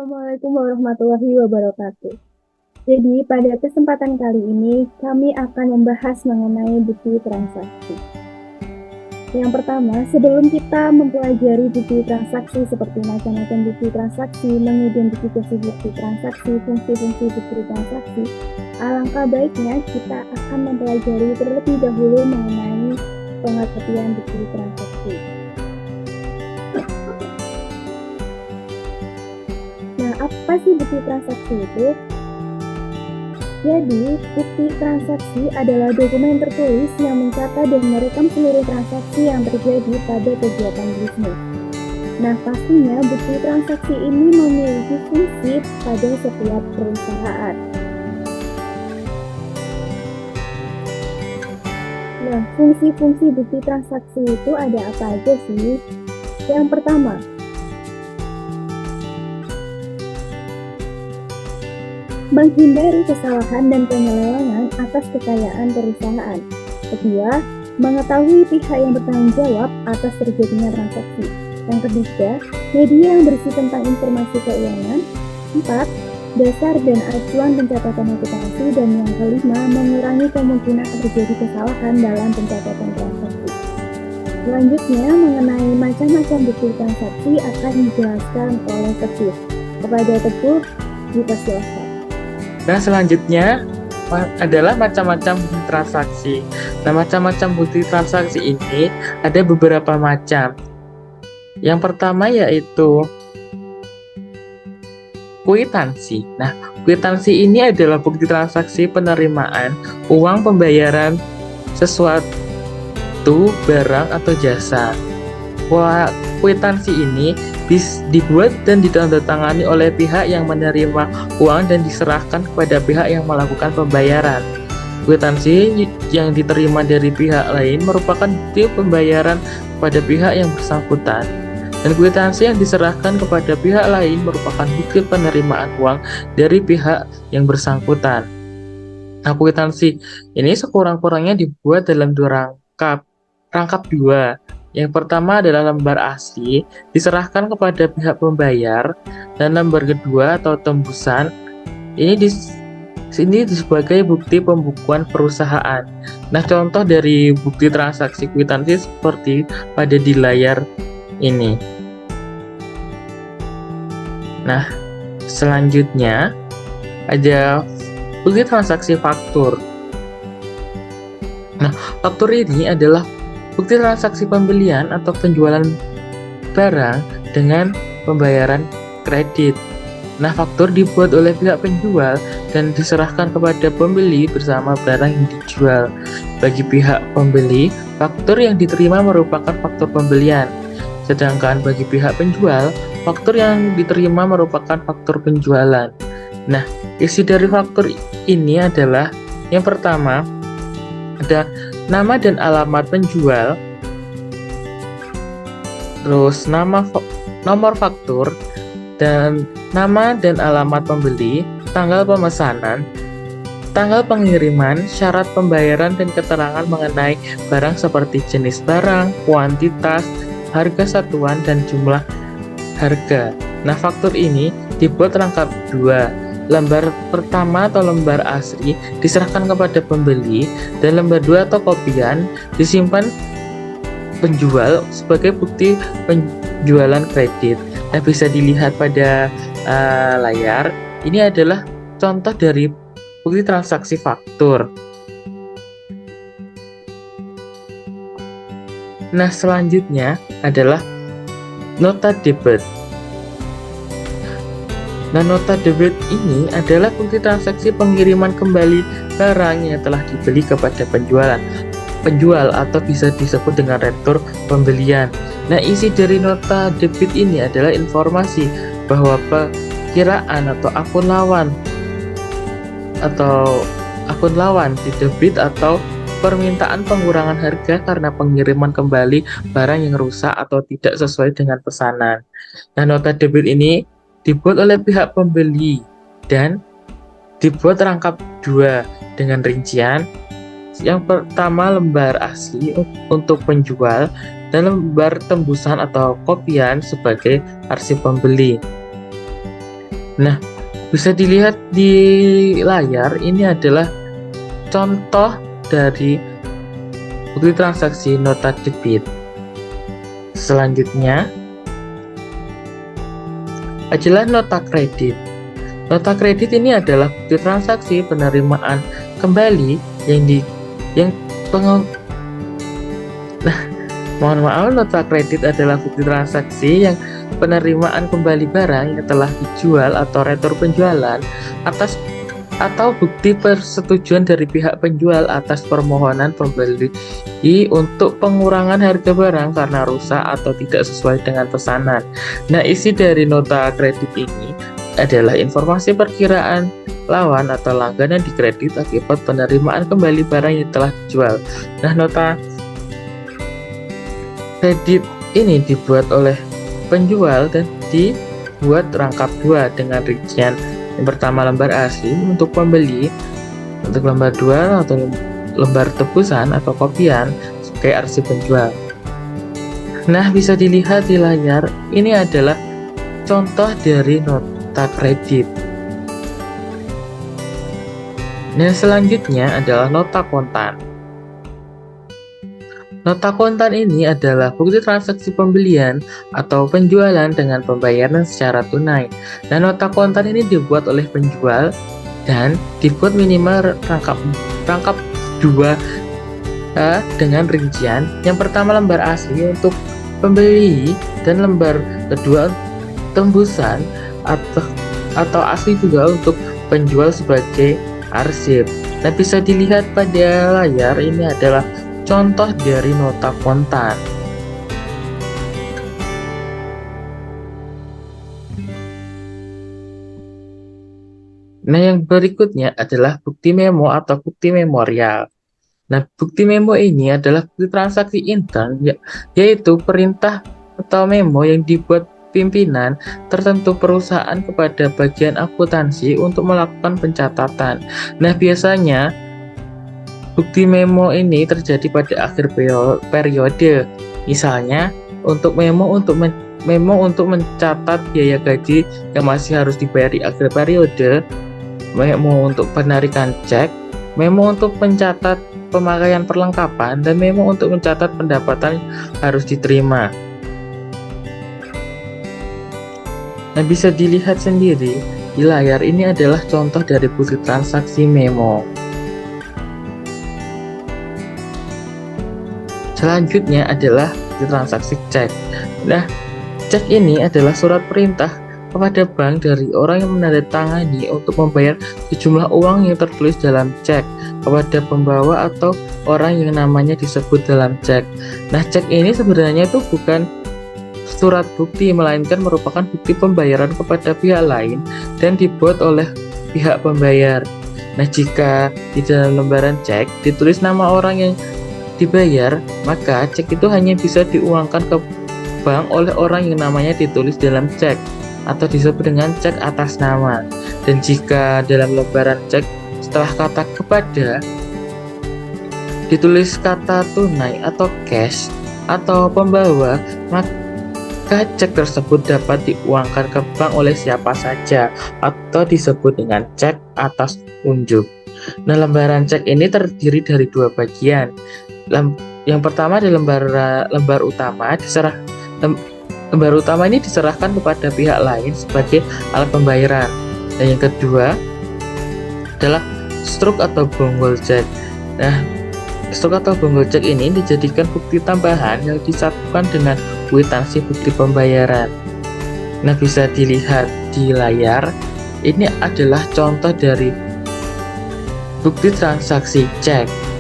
Assalamualaikum warahmatullahi wabarakatuh. Jadi, pada kesempatan kali ini, kami akan membahas mengenai bukti transaksi. Yang pertama, sebelum kita mempelajari bukti transaksi seperti macam-macam bukti transaksi, mengidentifikasi bukti transaksi, fungsi-fungsi bukti transaksi, alangkah baiknya kita akan mempelajari terlebih dahulu mengenai pengertian bukti transaksi. Nah, apa sih bukti transaksi itu? Jadi, bukti transaksi adalah dokumen tertulis yang mencatat dan merekam seluruh transaksi yang terjadi pada kegiatan bisnis. Nah, pastinya bukti transaksi ini memiliki fungsi pada setiap perusahaan. Nah, fungsi-fungsi bukti transaksi itu ada apa aja sih? Yang pertama, menghindari kesalahan dan penyelewengan atas kekayaan perusahaan. Kedua, mengetahui pihak yang bertanggung jawab atas terjadinya transaksi. Yang ketiga, media yang bersih tentang informasi keuangan. Empat, dasar dan acuan pencatatan akuntansi. Dan yang kelima, mengurangi kemungkinan terjadi kesalahan dalam pencatatan transaksi. Selanjutnya, mengenai macam-macam bukti transaksi akan dijelaskan oleh Teguh. Kepada Teguh, dipersilakan. Nah, selanjutnya adalah macam-macam bukti transaksi. Nah, macam-macam bukti transaksi ini ada beberapa macam. Yang pertama yaitu kwitansi. Nah, kwitansi ini adalah bukti transaksi penerimaan uang pembayaran sesuatu barang atau jasa. Kwitansi ini dibuat dan ditandatangani oleh pihak yang menerima uang dan diserahkan kepada pihak yang melakukan pembayaran. Kwitansi yang diterima dari pihak lain merupakan bukti pembayaran kepada pihak yang bersangkutan. Dan kwitansi yang diserahkan kepada pihak lain merupakan bukti penerimaan uang dari pihak yang bersangkutan. Nah, kwitansi ini sekurang-kurangnya dibuat dalam dua rangkap dua. Yang pertama adalah lembar asli, diserahkan kepada pihak pembayar, dan lembar kedua atau tembusan, ini sebagai bukti pembukuan perusahaan. Nah, contoh dari bukti transaksi kwitansi seperti pada di layar ini. Nah, selanjutnya ada bukti transaksi faktur. Nah, faktur ini adalah bukti transaksi pembelian atau penjualan barang dengan pembayaran kredit. Nah, faktur dibuat oleh pihak penjual dan diserahkan kepada pembeli bersama barang yang dijual. Bagi pihak pembeli, faktur yang diterima merupakan faktur pembelian. Sedangkan bagi pihak penjual, faktur yang diterima merupakan faktur penjualan. Nah, isi dari faktur ini adalah yang pertama ada nama dan alamat penjual, terus nomor faktur, dan nama dan alamat pembeli, tanggal pemesanan, tanggal pengiriman, syarat pembayaran, dan keterangan mengenai barang seperti jenis barang, kuantitas, harga satuan, dan jumlah harga. Nah, faktur ini dibuat rangkap dua. Lembar pertama atau lembar asli diserahkan kepada pembeli, dan lembar dua atau kopian disimpan penjual sebagai bukti penjualan kredit. Nah, bisa dilihat pada layar. Ini adalah contoh dari bukti transaksi faktur. Nah, selanjutnya adalah nota debit. Nah, nota debit ini adalah bukti transaksi pengiriman kembali barang yang telah dibeli kepada penjual atau bisa disebut dengan retur pembelian. Nah, isi dari nota debit ini adalah informasi bahwa perkiraan atau akun lawan didebit atau permintaan pengurangan harga karena pengiriman kembali barang yang rusak atau tidak sesuai dengan pesanan. Nah, nota debit ini dibuat oleh pihak pembeli dan dibuat rangkap dua dengan rincian. Yang pertama lembar asli untuk penjual dan lembar tembusan atau kopian sebagai arsip pembeli. Nah, bisa dilihat di layar, ini adalah contoh dari bukti transaksi nota debit. Selanjutnya adalah nota kredit. Nota kredit ini adalah bukti transaksi penerimaan kembali yang mohon maaf, nota kredit adalah bukti transaksi yang penerimaan kembali barang yang telah dijual atau retur penjualan atau bukti persetujuan dari pihak penjual atas permohonan pembeli untuk pengurangan harga barang karena rusak atau tidak sesuai dengan pesanan. Nah, isi dari nota kredit ini adalah informasi perkiraan lawan atau langganan dikredit akibat penerimaan kembali barang yang telah dijual. Nah, nota kredit ini dibuat oleh penjual dan dibuat rangkap dua dengan rincian yang pertama lembar asli untuk pembeli, untuk lembar dua atau lembar tebusan atau kopian sebagai arsip penjual. Nah, bisa dilihat di layar, ini adalah contoh dari nota kredit. Nah, selanjutnya adalah nota kontan. Nota kontan ini adalah bukti transaksi pembelian atau penjualan dengan pembayaran secara tunai. Dan nota kontan ini dibuat oleh penjual dan dibuat minimal rangkap dua dengan rincian. Yang pertama lembar asli untuk pembeli dan lembar kedua tembusan atau asli juga untuk penjual sebagai arsip. Nah, bisa dilihat pada layar, ini adalah contoh dari nota kontan. Nah, yang berikutnya adalah bukti memo atau bukti memorial. Nah, bukti memo ini adalah bukti transaksi intern, yaitu perintah atau memo yang dibuat pimpinan tertentu perusahaan kepada bagian akuntansi untuk melakukan pencatatan. Nah, biasanya bukti memo ini terjadi pada akhir periode. Misalnya, untuk memo untuk mencatat biaya gaji yang masih harus dibayar di akhir periode, memo untuk penarikan cek, memo untuk mencatat pemakaian perlengkapan, dan memo untuk mencatat pendapatan harus diterima. Nah, bisa dilihat sendiri di layar, ini adalah contoh dari bukti transaksi memo. Selanjutnya adalah bukti transaksi cek. Nah, cek ini adalah surat perintah kepada bank dari orang yang menandatangani untuk membayar sejumlah uang yang tertulis dalam cek kepada pembawa atau orang yang namanya disebut dalam cek. Nah, cek ini sebenarnya itu bukan surat bukti, melainkan merupakan bukti pembayaran kepada pihak lain dan dibuat oleh pihak pembayar. Nah, jika di dalam lembaran cek ditulis nama orang yang dibayar, maka cek itu hanya bisa diuangkan ke bank oleh orang yang namanya ditulis dalam cek atau disebut dengan cek atas nama. Dan jika dalam lembaran cek setelah kata kepada ditulis kata tunai atau cash atau pembawa, maka cek tersebut dapat diuangkan ke bank oleh siapa saja atau disebut dengan cek atas unjuk. Nah, lembaran cek ini terdiri dari dua bagian. Yang pertama adalah lembar utama lembar utama ini diserahkan kepada pihak lain sebagai alat pembayaran. Dan yang kedua adalah struk atau bonggol cek. Nah, struk atau bonggol cek ini dijadikan bukti tambahan yang disatukan dengan kwitansi bukti pembayaran. Nah, bisa dilihat di layar, ini adalah contoh dari bukti transaksi cek.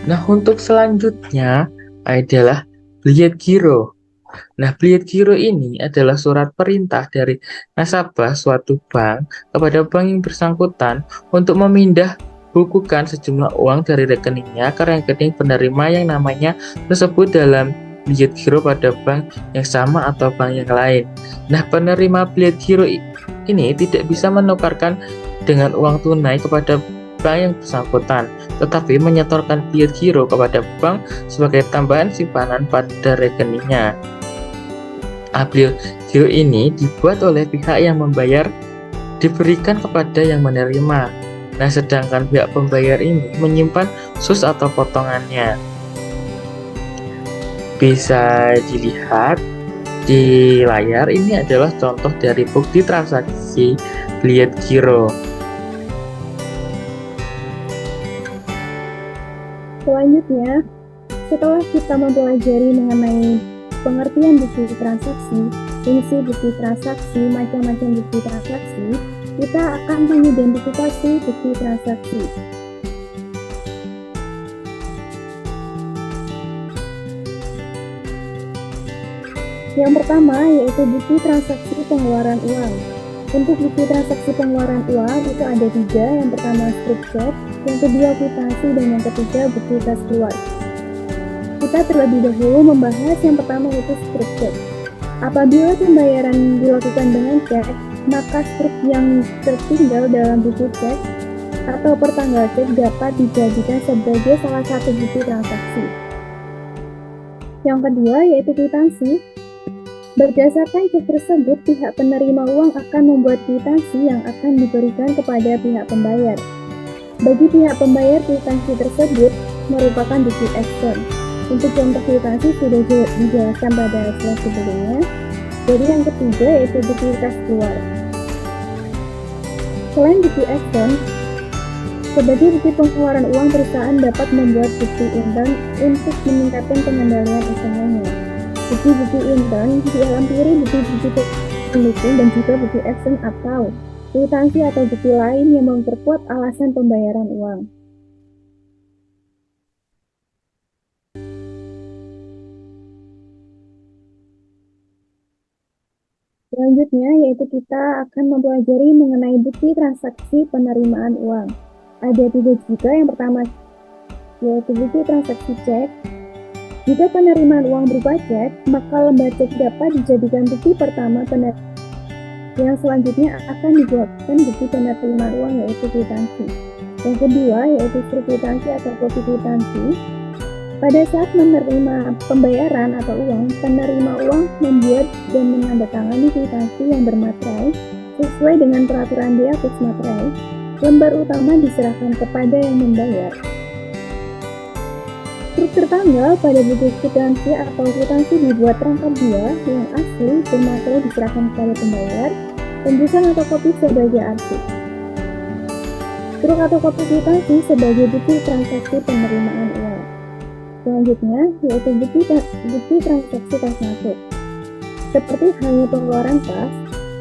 Nah, untuk selanjutnya adalah bliet giro. Nah, bliet giro ini adalah surat perintah dari nasabah suatu bank kepada bank yang bersangkutan untuk memindah bukukan sejumlah uang dari rekeningnya ke rekening penerima yang namanya tersebut dalam bliet giro pada bank yang sama atau bank yang lain. Nah, penerima bliet giro ini tidak bisa menukarkan dengan uang tunai kepada bank yang bersangkutan, tetapi menyetorkan bliet giro kepada bank sebagai tambahan simpanan pada rekeningnya. Bliet Giro ini dibuat oleh pihak yang membayar diberikan kepada yang menerima. Nah, sedangkan pihak pembayar ini menyimpan sus atau potongannya. Bisa dilihat di layar, ini adalah contoh dari bukti transaksi Bliet Giro. Selanjutnya, setelah kita mempelajari mengenai pengertian bukti transaksi, fungsi bukti transaksi, macam-macam bukti transaksi, kita akan mengidentifikasi bukti transaksi. Yang pertama yaitu bukti transaksi pengeluaran uang. Untuk bukti transaksi pengeluaran uang itu ada 3, yang pertama strip check, yang kedua kwitansi, dan yang ketiga bukti kas keluar. Kita terlebih dahulu membahas yang pertama yaitu strip check. Apabila pembayaran dilakukan dengan cek, maka strip yang tertinggal dalam buku cek atau pertanggal cek dapat dijadikan sebagai salah satu bukti transaksi. Yang kedua yaitu kwitansi. Berdasarkan cek tersebut, pihak penerima uang akan membuat kwitansi yang akan diberikan kepada pihak pembayar. Bagi pihak pembayar, kwitansi tersebut merupakan bukti ekstern. Untuk contoh kwitansi sudah dijelaskan pada slide sebelumnya. Jadi yang ketiga yaitu bukti kas keluar. Selain bukti ekstern, sebagai bukti pengeluaran uang, perusahaan dapat membuat bukti intern untuk meningkatkan pengendalian usahanya. Bukti-bukti intern dilampiri bukti-bukti pendukung dan juga bukti ekstern atau kwitansi atau bukti lain yang memperkuat alasan pembayaran uang. Selanjutnya yaitu kita akan mempelajari mengenai bukti transaksi penerimaan uang. Ada 3 juga, yang pertama yaitu bukti transaksi cek. Jika penerimaan uang berupa cek, maka lembar cek dapat dijadikan bukti pertama penerimaan. Yang selanjutnya akan dibuatkan bukti penerimaan uang yaitu kwitansi. Yang kedua yaitu strip kwitansi atau kopi kwitansi. Pada saat menerima pembayaran atau uang, penerima uang membuat dan menandatangani kwitansi yang bermaterai sesuai dengan peraturan di atas materai. Lembar utama diserahkan kepada yang membayar. Struktur tanggal pada buku kwitansi atau kwitansi dibuat rangkap 2, yang asli dan materai diserahkan kepada pembayar, tembusan atau kopi sebagai arsip. Struk atau kopi kwitansi sebagai bukti transaksi penerimaan uang. Selanjutnya yaitu bukti transaksi kas masuk. Seperti halnya pengeluaran kas,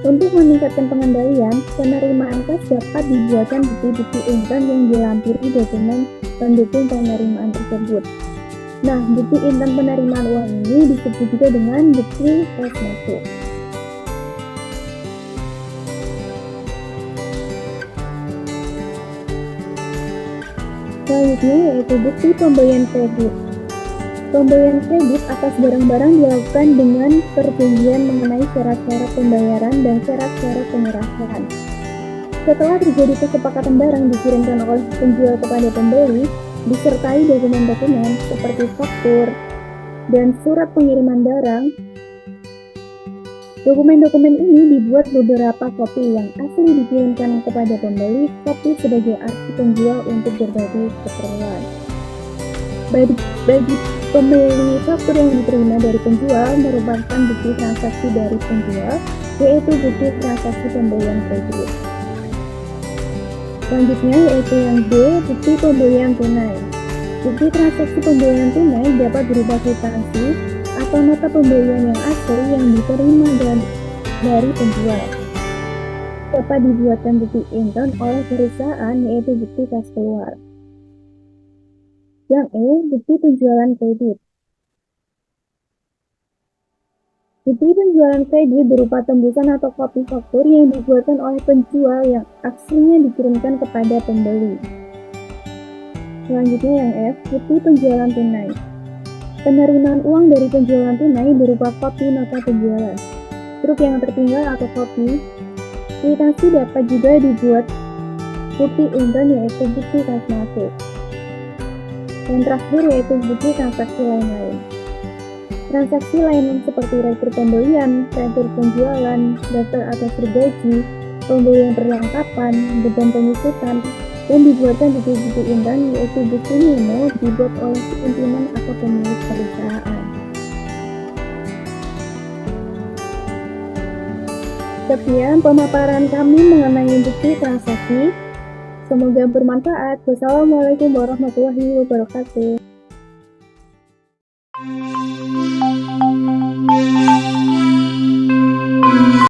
untuk meningkatkan pengendalian, penerimaan kas dapat dibuatkan bukti-bukti intern yang dilampiri dokumen pendukung penerimaan tersebut. Nah, bukti intern penerimaan uang ini disebut juga dengan bukti kas masuk. Selanjutnya yaitu bukti pemberian kredit. Pemberian kredit atas barang-barang dilakukan dengan perjanjian mengenai syarat-syarat pembayaran dan syarat-syarat penyerahan. Setelah terjadi kesepakatan, barang dikirimkan oleh penjual kepada pembeli, disertai dokumen-dokumen seperti faktur dan surat pengiriman barang. Dokumen-dokumen ini dibuat beberapa kopi, yang asli dikirimkan kepada pembeli, kopi sebagai arsip penjual untuk berbagai keperluan. Bagi pembeli, faktur yang diterima dari penjual merupakan bukti transaksi dari penjual, yaitu bukti transaksi pembelian kredit. Selanjutnya yaitu yang B, bukti pembelian tunai. Bukti transaksi pembelian tunai dapat berupa kwitansi atau nota pembelian yang asli yang diterima dari penjual. Dapat dibuatkan bukti intern oleh perusahaan, yaitu bukti kas keluar. Yang E, bukti penjualan kredit. Bukti penjualan kredit berupa tembusan atau kopi faktur yang dibuatkan oleh penjual yang aslinya dikirimkan kepada pembeli. Selanjutnya yang F, bukti penjualan tunai. Penerimaan uang dari penjualan tunai berupa kopi nota penjualan, struk yang tertinggal atau kopi. Kwitansi dapat juga dibuat bukti intern, yaitu bukti kas masuk. Yang terakhir yaitu bukti transaksi lain-lain. Transaksi layanan seperti rekor pembelian, rekor penjualan, daftar atas bergaji, pembelian perlengkapan, dan pengusutan, dan dibuatkan buku-buku undang yaitu buku memo dibuat oleh pimpinan atau pemilik perusahaan. Sekian pemaparan kami mengenai bukti transaksi. Semoga bermanfaat. Wassalamualaikum warahmatullahi wabarakatuh.